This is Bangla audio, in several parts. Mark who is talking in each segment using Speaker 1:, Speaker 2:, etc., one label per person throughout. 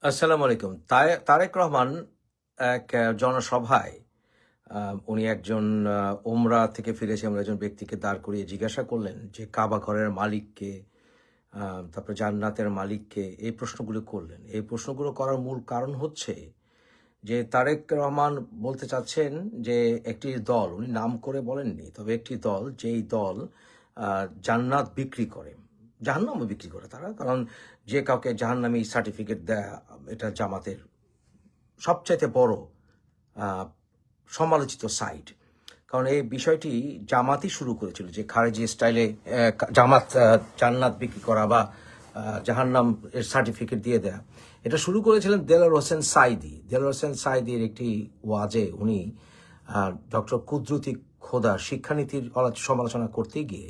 Speaker 1: আসসালামু আলাইকুম। তারেক রহমান এক জনসভায় উনি একজন উমরা থেকে ফিরেছে এমন একজন ব্যক্তিকে দাঁড় করিয়ে জিজ্ঞাসা করলেন যে, "কাবা ঘরের মালিক কে? তারপরে জান্নাতের মালিক কে?" এই প্রশ্নগুলো করলেন। এই প্রশ্নগুলো করার মূল কারণ হচ্ছে যে, তারেক রহমান বলতে চাচ্ছেন যে, একটি দল, উনি নাম করে বলেননি, তবে একটি দল, যেই দল জান্নাত বিক্রি করে, জাহান্নামও বিক্রি করে তারা। কারণ যে কাউকে জাহান্নামী সার্টিফিকেট দেয়া, এটা জামাতের সবচাইতে বড় আ সমালোচিত সাইট। কারণ এই বিষয়টি জামাতই শুরু করেছিল যে খারেজি স্টাইলে জামাত জান্নাত বিক্রি করা বা জাহান্নাম এর সার্টিফিকেট দিয়ে দেয়া। এটা শুরু করেছিলেন দেলোয়ার হোসেন সাঈদী। দেলোয়ার হোসেন সাঈদীর একটি ওয়াজে উনি ডক্টর কুদরতি খোদার শিক্ষানীতির সমালোচনা করতে গিয়ে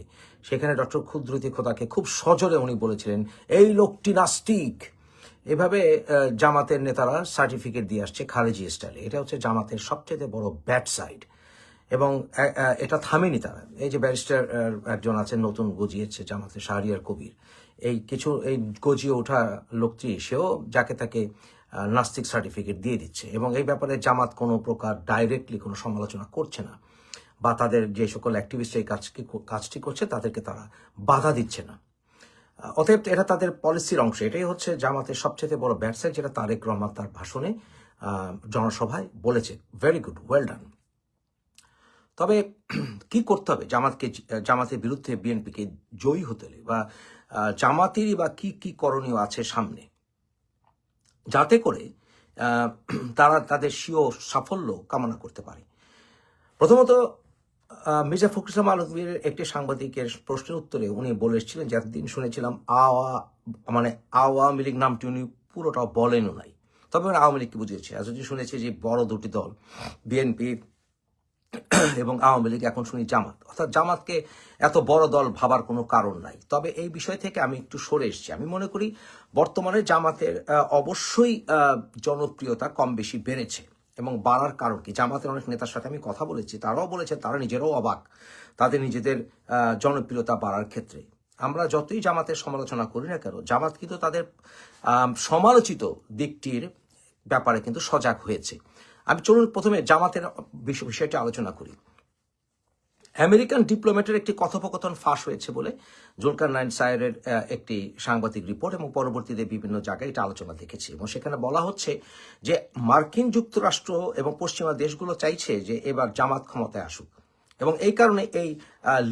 Speaker 1: সেখানে ডক্টর কুদরতি খোদাকে খুব সজোরে উনি বলেছিলেন, "এই লোকটি নাস্তিক।" এভাবে জামাতের নেতারা সার্টিফিকেট দিয়ে আসছে খারেজি স্টাইলে। এটা হচ্ছে জামাতের সবচেয়ে বড় ব্যাড সাইড। এবং এটা থামেনি তারা। এই যে ব্যারিস্টার একজন আছেন নতুন গজিয়েছে জামাতের, শাহরিয়ার কবির। এই গজিয়ে ওঠা লোকটি, সেও যাকে তাকে নাস্তিক সার্টিফিকেট দিয়ে দিচ্ছে এবং এই ব্যাপারে জামাত কোনো প্রকার ডাইরেক্টলি কোনো সমালোচনা করছে না, বা তাদের যে সকল অ্যাক্টিভিস্ট এই কাজটি করছে তাদেরকে তারা বাধা দিচ্ছে না। অতএব এটা তাদের পলিসির অংশ। এটাই হচ্ছে জামাতের সবচেয়ে বড় ব্যাড সাইড, যেটা তারেক রহমান তার ভাষণে জনসভায় বলেছে। Very good, well done. তবে কি করতে হবে জামাতের বিরুদ্ধে বিএনপিকে জয়ী হতে হলে, বা জামাতেরই বা কি কি করণীয় আছে সামনে, যাতে করে তারা তাদের স্বীয় সাফল্য কামনা করতে পারে। প্রথমত, মির্জা ফখরুল ইসলাম আলমগীরের একটি সাংবাদিকের প্রশ্নের উত্তরে উনি বলেছিলেন যে, এতদিন শুনেছিলাম আওয়ামী লীগ নামটি উনি পুরোটা বলেনও নাই, তবে আওয়ামী লীগকে বুঝিয়েছে। এতদিন শুনেছি যে বড় দুটি দল বিএনপি এবং আওয়ামী লীগ, এখন শুনি জামাত। অর্থাৎ জামাতকে এত বড় দল ভাবার কোনো কারণ নাই। তবে এই বিষয় থেকে আমি একটু সরে এসেছি। আমি মনে করি বর্তমানে জামাতের অবশ্যই জনপ্রিয়তা কম বেশি বেড়েছে। এবং বাড়ার কারণ কি, জামাতের অনেক নেতার সাথে আমি কথা বলেছি, তারাও বলেছে তারা নিজেরাও অবাক তাদের নিজেদের জনপ্রিয়তা বাড়ার ক্ষেত্রে। আমরা যতই জামাতের সমালোচনা করি না কেন, জামাত কিন্তু তাদের সমালোচিত দিকটির ব্যাপারে কিন্তু সজাগ হয়েছে। আমি চলুন প্রথমে জামাতের বিষয়টি আলোচনা করি। আমেরিকান ডিপ্লোম্যাটের একটি কথোপকথন ফাঁস হয়েছে বলে জুলকারনাইন সায়েরের একটি সাংবাদিক রিপোর্ট, এবং পরবর্তীতে বিভিন্ন জায়গায় এটা আলোচনা দেখেছি। এবং সেখানে বলা হচ্ছে যে মার্কিন যুক্তরাষ্ট্র এবং পশ্চিমা দেশগুলো চাইছে যে এবার জামাত ক্ষমতায় আসুক, এবং এই কারণে এই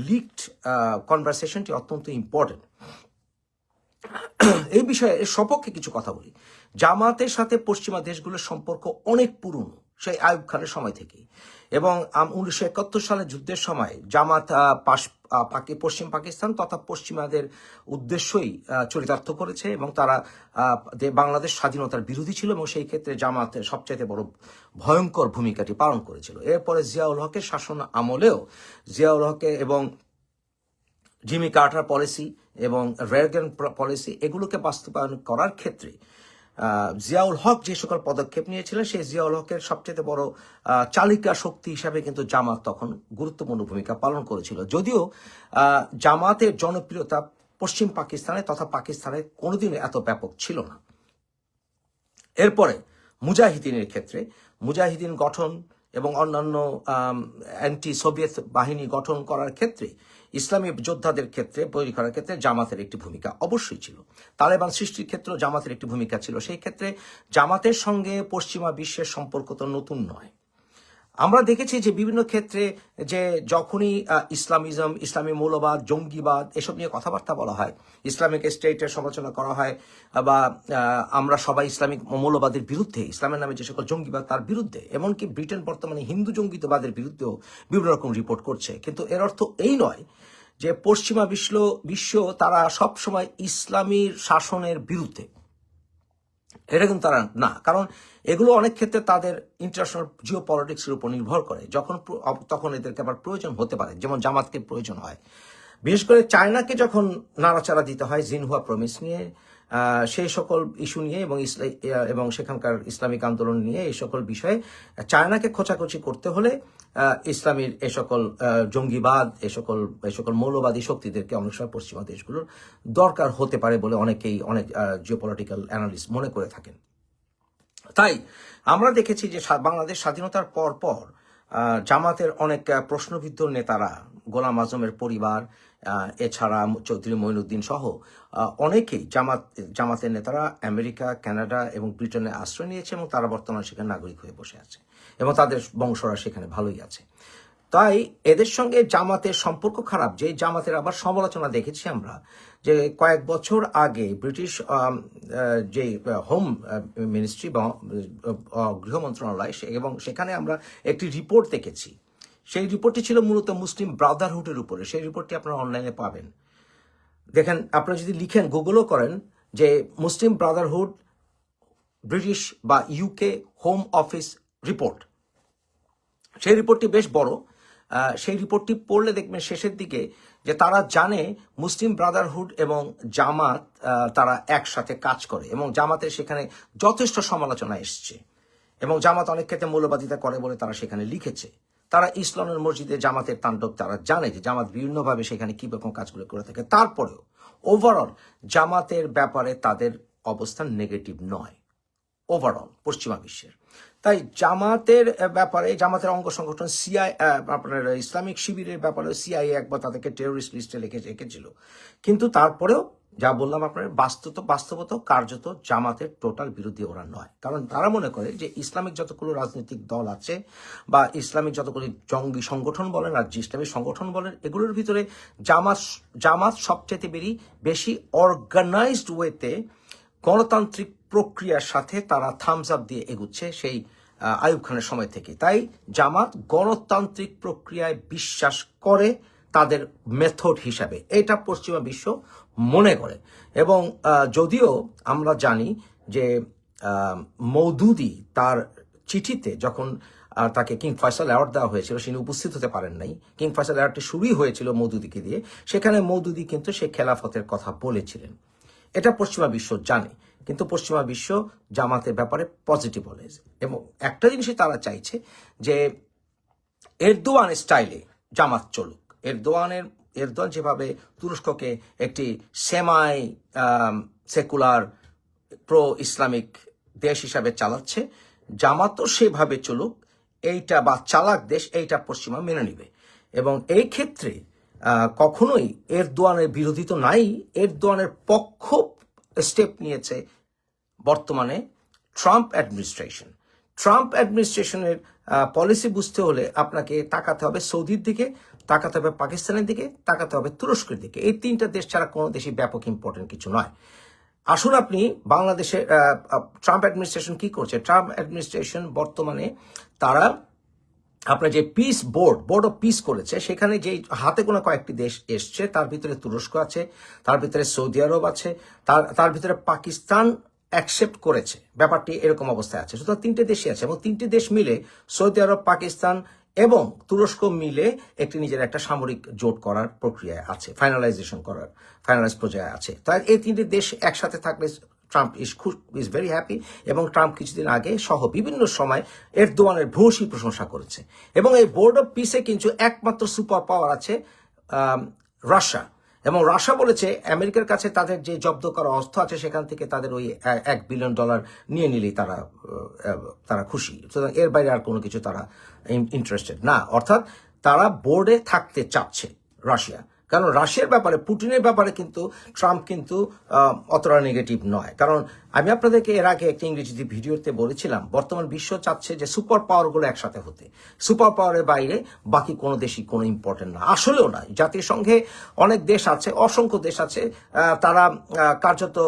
Speaker 1: লিকড কনভারসেশনটি অত্যন্ত ইম্পর্টেন্ট। এই বিষয়ে এর সপক্ষে কিছু কথা বলি। জামাতের সাথে পশ্চিমা দেশগুলোর সম্পর্ক অনেক পুরনো, সেই আইয়ুব খানের সময় থেকেই। এবং 1971 সালে যুদ্ধের সময় জামাত পশ্চিম পাকিস্তান তথা পশ্চিমাদের উদ্দেশ্যই চরিতার্থ করেছে, এবং তারা বাংলাদেশ স্বাধীনতার বিরোধী ছিল, এবং সেই ক্ষেত্রে জামাতের সবচাইতে বড় ভয়ঙ্কর ভূমিকাটি পালন করেছিল। এরপরে জিয়াউল হকের শাসন আমলেও জিয়াউল হকের এবং জিমি কার্টার পলিসি এবং রেগান পলিসি, এগুলোকে বাস্তবায়ন করার ক্ষেত্রে জিয়াউল হক যে সকল পদক্ষেপ নিয়েছিলেন, সেই জিয়াউল হকের সবচেয়ে বড় চালিকা শক্তি হিসাবে কিন্তু জামাত তখন গুরুত্বপূর্ণ ভূমিকা পালন করেছিল। যদিও জামাতের জনপ্রিয়তা পশ্চিম পাকিস্তানে তথা পাকিস্তানে কোনোদিন এত ব্যাপক ছিল না। এরপরে মুজাহিদিনের ক্ষেত্রে মুজাহিদিন গঠন এবং অন্যান্য অ্যান্টি সোভিয়েত বাহিনী গঠন করার ক্ষেত্রে, ইসলামী যোদ্ধাদের ক্ষেত্রে তৈরি করার ক্ষেত্রে জামাতের একটি ভূমিকা অবশ্যই ছিল। তালেবান সৃষ্টির ক্ষেত্রেও জামাতের একটি ভূমিকা ছিল। সেই ক্ষেত্রে জামাতের সঙ্গে পশ্চিমা বিশ্বের সম্পর্ক তো নতুন নয়। আমরা দেখেছি যে বিভিন্ন ক্ষেত্রে যে যখনই ইসলামিজম, ইসলামী মৌলবাদ, জঙ্গিবাদ এসব নিয়ে কথাবার্তা বলা হয়, ইসলামিক স্টেটের সমালোচনা করা হয়, বা আমরা সবাই ইসলামিক মৌলবাদের বিরুদ্ধে, ইসলামের নামে যে সকল জঙ্গিবাদ তার বিরুদ্ধে, এমনকি ব্রিটেন বর্তমানে হিন্দু জঙ্গিবাদের বিরুদ্ধেও বিভিন্ন রকম রিপোর্ট করছে। কিন্তু এর অর্থ এই নয় যে পশ্চিমা বিশ্ব তারা সবসময় ইসলামীর শাসনের বিরুদ্ধে। এটা কিন্তু তারা না, কারণ এগুলো অনেক ক্ষেত্রে তাদের ইন্টারন্যাশনাল জিও পলিটিক্সের উপর নির্ভর করে। তখন এদেরকে আবার প্রয়োজন হতে পারে, যেমন জামাতকে প্রয়োজন হয়। বিশেষ করে চায়নাকে যখন নাড়াচাড়া দিতে হয় জিনহুয়া প্রমিস নিয়ে, সেই সকল ইস্যু নিয়ে এবং সেখানকার ইসলামিক আন্দোলন নিয়ে, এই সকল বিষয়ে চায়নাকে খোঁচাখুচি করতে হলে ইসলামীর এ সকল জঙ্গিবাদ, এ সকল মৌলবাদী শক্তিদেরকে অনেক সময় পশ্চিমা দেশগুলোর দরকার হতে পারে বলে অনেক জিওপলিটিক্যাল অ্যানালিস্ট মনে করে থাকেন। তাই আমরা দেখেছি যে বাংলাদেশ স্বাধীনতার পর পর জামাতের অনেক প্রশ্নবিদ্ধ নেতারা, গোলাম আজমের পরিবার, এছাড়া চৌধুরী মঈনুদ্দিন সহ অনেকেই জামাতের নেতারা আমেরিকা, কানাডা এবং ব্রিটেনে আশ্রয় নিয়েছে এবং তারা বর্তমানে সেখানে নাগরিক হয়ে বসে আছে এবং তাদের বংশরা সেখানে ভালোই আছে। তাই এদের সঙ্গে জামাতের সম্পর্ক খারাপ, যে জামাতের আবার সমালোচনা দেখেছি আমরা যে কয়েক বছর আগে ব্রিটিশ যে হোম মিনিস্ট্রি বা গৃহ মন্ত্রণালয় এবং সেখানে আমরা একটি রিপোর্ট দেখেছি। সেই রিপোর্টটি ছিল মূলত মুসলিম ব্রাদারহুডের উপরে। সেই রিপোর্টটি আপনারা অনলাইনে পাবেন। দেখেন, আপনারা যদি লিখেন, গুগলও করেন যে মুসলিম ব্রাদারহুড ব্রিটিশ বা ইউকে হোম অফিস রিপোর্ট, সেই রিপোর্টটি বেশ বড়। সেই রিপোর্টটি পড়লে দেখবেন শেষের দিকে যে তারা জানে মুসলিম ব্রাদারহুড এবং জামাত তারা একসাথে কাজ করে এবং জামাতের সেখানে যথেষ্ট সমালোচনা এসছে এবং জামাত অনেক ক্ষেত্রে মৌলবাদিতা করে বলে তারা সেখানে লিখেছে। তারা ইসলামের মসজিদে জামাতের তাণ্ডব তারা জানে যে জামাত বিভিন্নভাবে সেখানে কি রকম কাজগুলো করে থাকে। তারপরেও ওভারঅল জামাতের ব্যাপারে তাদের অবস্থান নেগেটিভ নয় ওভারঅল পশ্চিমা বিশ্বের। তাই জামাতের ব্যাপারে, জামাতের অঙ্গ সংগঠন আপনার ইসলামিক শিবিরের ব্যাপারে সিআইএ একবার তাদেরকে টেরোরিস্ট লিস্টে রেখেছিল, কিন্তু তারপরেও যা বললাম আপনার বাস্তবত কার্যত জামাতের টোটাল বিরোধী ওরা নয়। কারণ তারা মনে করে যে ইসলামিক যতগুলো রাজনৈতিক দল আছে বা ইসলামিক যতগুলো জঙ্গি সংগঠন বলেন আর ইসলামিক সংগঠন বলেন, এগুলোর ভিতরে জামাত সবচেয়ে বেশি অর্গানাইজড ওয়েতে গণতান্ত্রিক প্রক্রিয়ার সাথে তারা থামস আপ দিয়ে এগুচ্ছে সেই আইয়ুব খানের সময় থেকে। তাই জামাত গণতান্ত্রিক প্রক্রিয়ায় বিশ্বাস করে তাদের মেথড হিসাবে, এটা পশ্চিমা বিশ্ব মনে করে। এবং যদিও আমরা জানি যে মওদুদি তার চিঠিতে যখন তাকে কিং ফয়সাল অ্যাওয়ার্ড দেওয়া হয়েছিল, তিনি উপস্থিত হতে পারেন নাই। কিং ফয়সাল অ্যাওয়ার্ডটি শুরুই হয়েছিল মওদুদিকে দিয়ে। সেখানে মওদুদি কিন্তু সে খেলাফতের কথা বলেছিলেন। এটা পশ্চিমা বিশ্ব জানে, কিন্তু পশ্চিমা বিশ্ব জামাতের ব্যাপারে পজিটিভ বলে। এবং একটা জিনিসই তারা চাইছে যে এরদোয়ান স্টাইলে জামাত চলুক। এরদোয়ান যেভাবে তুরস্ককে একটি সেমাই সেকুলার প্রো ইসলামিক দেশ হিসাবে চালাচ্ছে, জামাতও সেভাবে চলুক, এইটা বা চালাক দেশ, এইটা পশ্চিমা মেনে নিবে। এবং এই ক্ষেত্রে কখনোই এরদোয়ানের বিরোধী তো নাই, এরদোয়ানের পক্ষ স্টেপ নিয়েছে বর্তমানে ট্রাম্প অ্যাডমিনিস্ট্রেশনের পলিসি বুঝতে হলে আপনাকে তাকাতে হবে সৌদির দিকে, তাকাতে হবে পাকিস্তানের দিকে, তাকাতে হবে তুরস্কের দিকে। এই তিনটা দেশ ছাড়া কোনো দেশই ব্যাপক ইম্পর্টেন্ট কিছু নয়। আসুন আপনি বাংলাদেশে ট্রাম্প অ্যাডমিনিস্ট্রেশন কি করছে। ট্রাম্প অ্যাডমিনিস্ট্রেশন বর্তমানে তারা আপনার যে বোর্ড অফ পিস করেছে, সেখানে যে হাতে গোনা কয়েকটি দেশ এসছে, তার ভিতরে তুরস্ক আছে, তার ভিতরে সৌদি আরব আছে, তার ভিতরে পাকিস্তান অ্যাকসেপ্ট করেছে। ব্যাপারটি এরকম অবস্থায় আছে। সুতরাং তিনটে দেশই আছে এবং তিনটে দেশ মিলে, সৌদি আরব, পাকিস্তান এবং তুরস্ক মিলে একটি নিজের একটা সামরিক জোট করার প্রক্রিয়ায় আছে, ফাইনালাইজ পর্যায়ে আছে। তাই এই তিনটি দেশ একসাথে থাকলে ট্রাম্প ইজ ভেরি হ্যাপি। এবং ট্রাম্প কিছুদিন আগে সহ বিভিন্ন সময় এরদোয়ানের ভূয়সী প্রশংসা করেছে। এবং এই বোর্ড অফ পিসে কিন্তু একমাত্র সুপার পাওয়ার আছে রাশিয়া। এবং রাশিয়া বলেছে আমেরিকার কাছে তাদের যে জব্দ করা অস্ত্র আছে সেখান থেকে তাদের ওই $1 বিলিয়ন নিয়ে নিলেই তারা খুশি। সুতরাং এর বাইরে আর কোনো কিছু তারা ইন্টারেস্টেড না। অর্থাৎ তারা বোর্ডে থাকতে চাচ্ছে রাশিয়া। কারণ রাশিয়ার ব্যাপারে, পুটিনের ব্যাপারে কিন্তু ট্রাম্প কিন্তু অতটা নেগেটিভ নয়। কারণ আমি আপনাদেরকে এর আগে একটা ইংরেজিতে ভিডিওতে বলেছিলাম, বর্তমান বিশ্ব চাচ্ছে যে সুপার পাওয়ারগুলো একসাথে হতে। সুপার পাওয়ারের বাইরে বাকি কোনো দেশই কোনো ইম্পর্টেন্ট না, আসলেও নয়। জাতিসংঘে অনেক দেশ আছে, অসংখ্য দেশ আছে, তারা কার্যত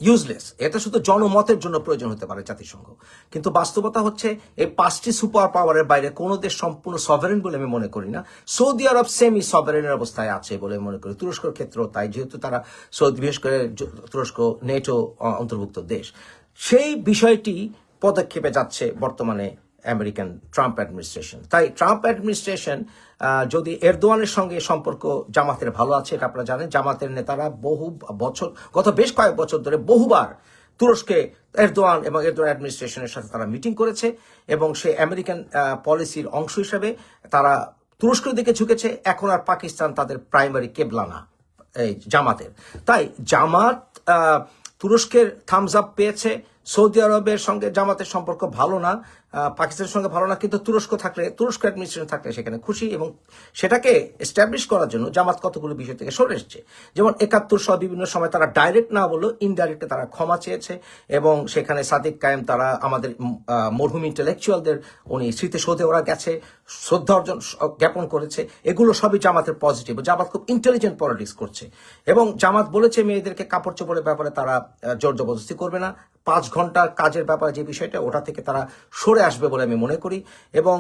Speaker 1: ইউজলেস। এটা শুধু জনমতের জন্য প্রয়োজন হতে পারে জাতিসংঘ, কিন্তু বাস্তবতা হচ্ছে এই 5টি সুপার পাওয়ারের বাইরে কোনো দেশ সম্পূর্ণ সভারেন বলে আমি মনে করি না। সৌদি আরব সেমি সভারেনের অবস্থায় আছে বলে মনে করি। তুরস্কের ক্ষেত্রেও তাই, যেহেতু তারা বিশেষ করে তুরস্ক নেটো অন্তর্ভুক্ত দেশ। সেই বিষয়টি পদক্ষেপে যাচ্ছে বর্তমানে আমেরিকান ট্রাম্প অ্যাডমিনিস্ট্রেশন। তাই ট্রাম্প অ্যাডমিনিস্ট্রেশন যদি এরদোয়ানের সঙ্গে সম্পর্ক জামাতের ভালো আছে, এটা আপনারা জানেন। জামাতের নেতারা গত বেশ কয়েক বছর ধরে বহুবার তুরস্কে এরদোয়ান এবং এরদোয়ান অ্যাডমিনিস্ট্রেশনের সাথে তারা মিটিং করেছে এবং সেই আমেরিকান পলিসির অংশ হিসেবে তারা তুরস্কের দিকে ঝুঁকেছে। এখন আর পাকিস্তান তাদের প্রাইমারি কেবলা না এই জামাতের। তাই জামাত তুরস্কের থামস আপ পেয়েছে, সৌদি আরবের সঙ্গে জামাতের সম্পর্ক ভালো না, পাকিস্তানের সঙ্গে ভালো না, কিন্তু তুরস্ক অ্যাডমিনিস্ট্রেশন থাকলে সেখানে খুশি, এবং সেটাকে এস্টাবলিশ করার জন্য জামাত কতগুলো বিষয় থেকে সরে এসছে। যেমন 71 সহ বিভিন্ন সময় তারা ডাইরেক্ট না বললেও ইনডাইরেক্টে তারা ক্ষমা চেয়েছে, এবং সেখানে সাদিক কায়েম তারা আমাদের মরহুম ইন্টেলেকচুয়ালদের উনি স্মৃতিসৌধে ওরা গেছে, শ্রদ্ধা অর্জন জ্ঞাপন করেছে। এগুলো সবই জামাতের পজিটিভ। জামাত খুব ইন্টেলিজেন্ট পলিটিক্স করছে, এবং জামাত বলেছে মেয়েদেরকে কাপড় চোপড়ের ব্যাপারে তারা জোর জবরদস্তি করবে না। 5 ঘন্টার কাজের ব্যাপারে যে বিষয়টা, ওটা থেকে তারা সরে আসবে বলে আমি মনে করি, এবং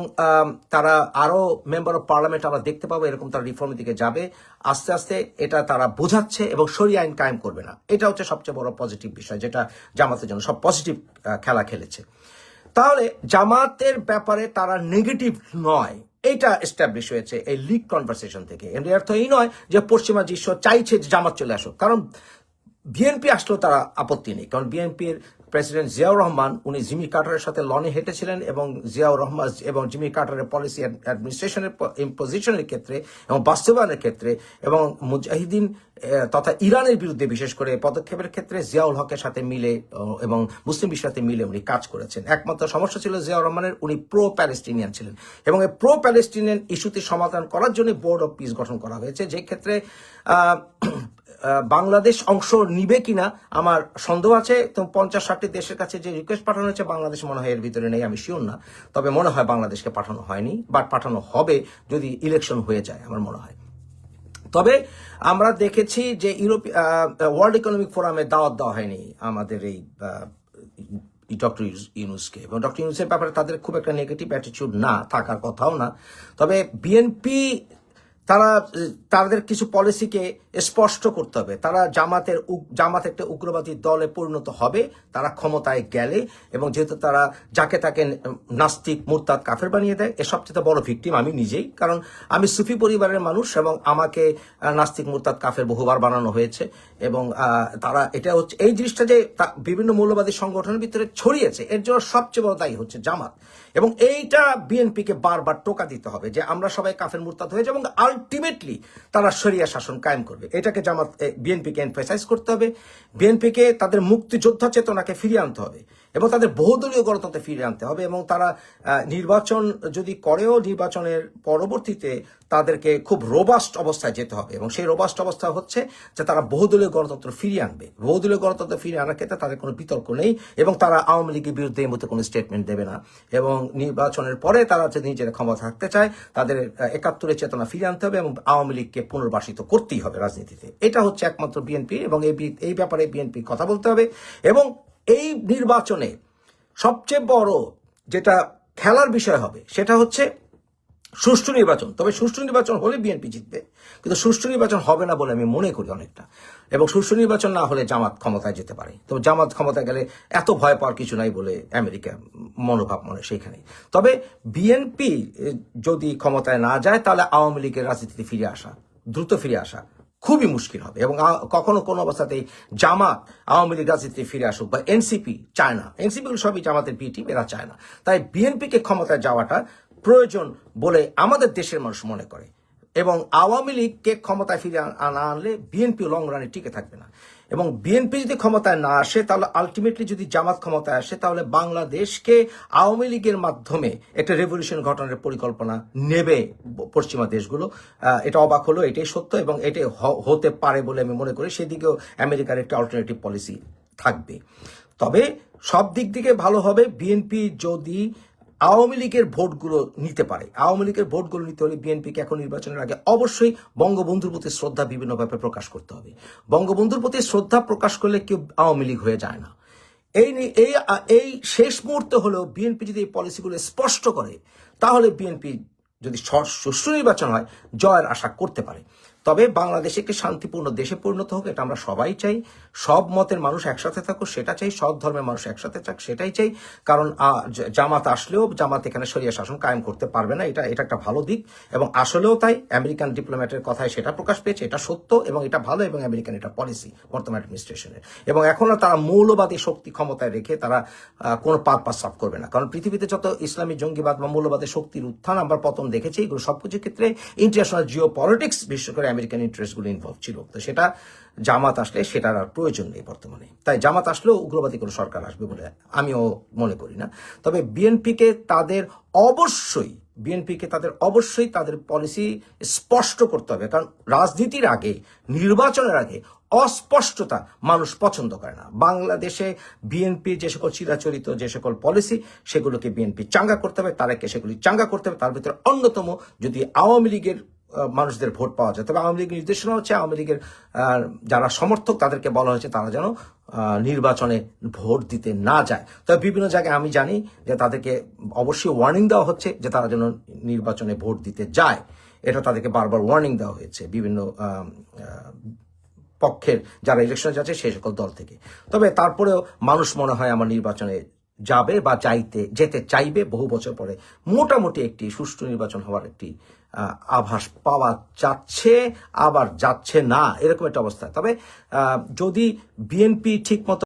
Speaker 1: তারা আরো মেম্বার অফ পার্লামেন্ট আমরা দেখতে পাবো এরকম তারা রিফর্মের দিকে যাবে আস্তে আস্তে। এটা তারা বোঝাচ্ছে, এবং শরিয়া আইন কায়েম করবে না। এটা হচ্ছে সবচেয়ে বড় পজিটিভ বিষয়, যেটা জামাতের জন্য সব পজিটিভ খেলা খেলেছে। তাহলে জামাতের ব্যাপারে তারা নেগেটিভ নয়, এইটা এস্টাবলিশ হয়েছে এই লিগ কনভারসেশন থেকে। এর অর্থ এই নয় যে পশ্চিমা বিশ্ব চাইছে যে জামাত চলে আসুক, কারণ বিএনপি আসলেও তারা আপত্তি নেই, কারণ বিএনপির প্রেসিডেন্ট জিয়াউর রহমান উনি জিমি কার্টারের সাথে লনে হেঁটেছিলেন, এবং জিয়াউর রহমান এবং জিমি কার্টারের পলিসি অ্যাডমিনিস্ট্রেশনের ইম্পোজিশনের ক্ষেত্রে এবং বাস্তবায়নের ক্ষেত্রে, এবং মুজাহিদিন তথা ইরানের বিরুদ্ধে বিশেষ করে পদক্ষেপের ক্ষেত্রে জিয়াউল হকের সাথে মিলে এবং মুসলিম বিশ্বের সাথে মিলে উনি কাজ করেছেন। একমাত্র সমস্যা ছিল জিয়াউর রহমানের, উনি প্রো প্যালেস্টিনিয়ান ছিলেন, এবং এই প্রো প্যালেস্টিনিয়ান ইস্যুতে সমাধান করার জন্য বোর্ড অফ পিস গঠন করা হয়েছে, যে ক্ষেত্রে বাংলাদেশ অংশ নিবে কিনা আমার সন্দেহ আছে। তো 50-60টি দেশের কাছে যে রিকোয়েস্ট পাঠানো হয়েছে, বাংলাদেশ মনে হয় এর ভিতরে নেই, আমি শিওর না, তবে মনে হয় বাংলাদেশকে পাঠানো হয়নি, বাট পাঠানো হবে যদি ইলেকশন হয়ে যায় আমার মনে হয়। তবে আমরা দেখেছি যে ওয়ার্ল্ড ইকোনমিক ফোরামে দাওয়াত দেওয়া হয়নি আমাদের এই ডক্টর ইউনূসকে, এবং ডক্টর ইউনূসের ব্যাপারে তাদের খুব একটা নেগেটিভ অ্যাটিটিউড না থাকার কথাও না। তবে বিএনপি তাদের কিছু পলিসিকে স্পষ্ট করতে হবে। তারা জামাত একটা উগ্রবাদী দলে পরিণত হবে তারা ক্ষমতায় গেলে, এবং যেহেতু তারা যাকে তাকে নাস্তিক মুরতাদ কাফের বানিয়ে দেয়, এর সবচেয়ে বড় ভিকটিম আমি নিজেই, কারণ আমি সুফি পরিবারের মানুষ, এবং আমাকে নাস্তিক মুরতাদ কাফের বহুবার বানানো হয়েছে, এবং তারা এটা হচ্ছে এই জিনিসটা যে বিভিন্ন মৌলবাদী সংগঠনের ভিতরে ছড়িয়েছে, এর জন্য সবচেয়ে বড় দায়ী হচ্ছে জামাত, এবং এইটা বিএনপিকে বারবার টোকা দিতে হবে যে আমরা সবাই কাফের মুরতাদ হয়েছে, এবং আলটিমেটলি তারা শরিয়া শাসন কায়েম করবে। এটাকে জামাত বিএনপিকে এমফাসাইজ করতে হবে। বিএনপিকে তাদের মুক্তিযোদ্ধা চেতনাকে ফিরিয়ে আনতে হবে, এবং তাদের বহুদলীয় গণতন্ত্রে ফিরিয়ে আনতে হবে, এবং তারা নির্বাচন যদি করেও নির্বাচনের পরবর্তীতে তাদেরকে খুব রোবাস্ট অবস্থায় যেতে হবে, এবং সেই রোবাস্ট অবস্থা হচ্ছে যে তারা বহুদলীয় গণতন্ত্র ফিরিয়ে আনবে। বহুদলীয় গণতন্ত্র ফিরিয়ে আনার ক্ষেত্রে তাদের কোনো বিতর্ক নেই, এবং তারা আওয়ামী লীগের বিরুদ্ধে এই মতো কোনো স্টেটমেন্ট দেবে না, এবং নির্বাচনের পরে তারা যদি নিজেরা ক্ষমতা থাকতে চায় তাদের 71-এর চেতনা ফিরিয়ে আনতে হবে, এবং আওয়ামী লীগকে পুনর্বাসিত করতেই হবে রাজনীতিতে। এটা হচ্ছে একমাত্র বিএনপি, এবং এই ব্যাপারে বিএনপি কথা বলতে হবে। এবং এই নির্বাচনে সবচেয়ে বড় যেটা খেলার বিষয় হবে সেটা হচ্ছে সুষ্ঠু নির্বাচন। তবে সুষ্ঠু নির্বাচন হলে বিএনপি জিতবে, কিন্তু সুষ্ঠু নির্বাচন হবে না বলে আমি মনে করি অনেকটা, এবং সুষ্ঠু নির্বাচন না হলে জামাত ক্ষমতায় যেতে পারে। তো জামাত ক্ষমতায় গেলে এত ভয় পাওয়ার কিছু নাই বলে আমেরিকা মনোভাব মনে সেইখানে। তবে বিএনপি যদি ক্ষমতায় না যায় তাহলে আওয়ামী লীগের রাজনীতিতে দ্রুত ফিরে আসা খুবই মুশকিল হবে, এবং কখনো কোনো অবস্থাতেই জামাত আওয়ামী লীগ রাজনীতিতে ফিরে আসুক বা এনসিপি চায় না। এনসিপি সবই জামাতের বি টিম, এরা চায় না। তাই বিএনপিকে ক্ষমতায় যাওয়াটা প্রয়োজন বলে আমাদের দেশের মানুষ মনে করে, এবং আওয়ামী লীগকে ক্ষমতায় ফিরে আনলে বিএনপি লং রানে টিকে থাকবে না। এবং বিএনপি যদি ক্ষমতায় না আসে তাহলে আলটিমেটলি যদি জামাত ক্ষমতায় আসে তাহলে বাংলাদেশকে আওয়ামী লীগের মাধ্যমে একটা রেভলিউশন ঘটানোর পরিকল্পনা নেবে পশ্চিমা দেশগুলো। এটা অবাক হলো, এটাই সত্য, এবং এটাই হতে পারে বলে আমি মনে করি। সেদিকেও আমেরিকার একটা অল্টারনেটিভ পলিসি থাকবে। তবে সব দিক থেকে ভালো হবে বিএনপি যদি আওয়ামী লীগের ভোটগুলো নিতে পারে। আওয়ামী লীগের ভোটগুলো নিতে হলে বিএনপিকে এখন নির্বাচনের আগে অবশ্যই বঙ্গবন্ধুর প্রতি শ্রদ্ধা বিভিন্নভাবে প্রকাশ করতে হবে। বঙ্গবন্ধুর প্রতি শ্রদ্ধা প্রকাশ করলে কেউ আওয়ামী লীগ হয়ে যায় না। এই শেষ মুহূর্তে হলেও বিএনপি যদি এই পলিসিগুলো স্পষ্ট করে তাহলে বিএনপি যদি সুষ্ঠু নির্বাচন হয় জয়ের আশা করতে পারে। তবে বাংলাদেশ একটি শান্তিপূর্ণ দেশে পরিণত হোক, এটা আমরা সবাই চাই। সব মতের মানুষ একসাথে থাকুক সেটা চাই, সব ধর্মের মানুষ একসাথে থাক সেটাই চাই। কারণ জামাত আসলেও জামাত এখানে শরিয়া শাসন কায়েম করতে পারবে না, এটা একটা ভালো দিক, এবং আসলেও তাই। আমেরিকান ডিপ্লোম্যাটের কথায় সেটা প্রকাশ পেয়েছে, এটা সত্য এবং এটা ভালো, এবং আমেরিকান এটা পলিসি বর্তমান অ্যাডমিনিস্ট্রেশনের। এবং এখনো তারা মৌলবাদী শক্তি ক্ষমতায় রেখে তারা কোনো পারপাস সাফ করবে না, কারণ পৃথিবীতে যত ইসলামী জঙ্গিবাদ বা মৌলবাদী শক্তির উত্থান আমরা পতন দেখেছি, এগুলো সবকিছুর ক্ষেত্রে ইন্টারন্যাশনাল জিও পলিটিক্স বিশেষ করে আমেরিকান ইন্টারেস্টগুলো ইনভলভ ছিল। তো সেটা জামাত আসলে সেটার আর প্রয়োজন নেই বর্তমানে। তাই জামাত আসলেও উগ্রবাদী কোনো সরকার আসবে বলে আমিও মনে করি না। তবে বিএনপিকে তাদের অবশ্যই তাদের পলিসি স্পষ্ট করতে হবে, কারণ রাজনীতির আগে, নির্বাচনের আগে অস্পষ্টতা মানুষ পছন্দ করে না। বাংলাদেশে বিএনপির যে সকল চিরাচরিত যে সকল পলিসি, সেগুলোকে বিএনপি চাঙ্গা করতে হবে, তাদেরকে সেগুলি চাঙ্গা করতে হবে। তার ভিতরে অন্যতম যদি আওয়ামী লীগের মানুষদের ভোট পাওয়া যায়, তবে আওয়ামী লীগের নির্দেশনা হচ্ছে আওয়ামী লীগের যারা সমর্থক তাদেরকে বলা হয়েছে তারা যেন নির্বাচনে ভোট দিতে না যায়। তবে বিভিন্ন জায়গায় আমি জানি যে তাদেরকে অবশ্যই ওয়ার্নিং দেওয়া হচ্ছে যে তারা যেন নির্বাচনে ভোট দিতে যায়। এটা তাদেরকে বারবার ওয়ার্নিং দেওয়া হয়েছে বিভিন্ন পক্ষের যারা ইলেকশনে যাচ্ছে সেই সকল দল থেকে। তবে তারপরেও মানুষ মনে হয় আমার নির্বাচনে যাবে বা যেতে চাইবে বহু বছর পরে। মোটামুটি একটি সুষ্ঠু নির্বাচন হওয়ার একটি আভাস পাওয়া যাচ্ছে, আবার যাচ্ছে না, এরকম একটা অবস্থা। তবে যদি বিএনপি ঠিক মতো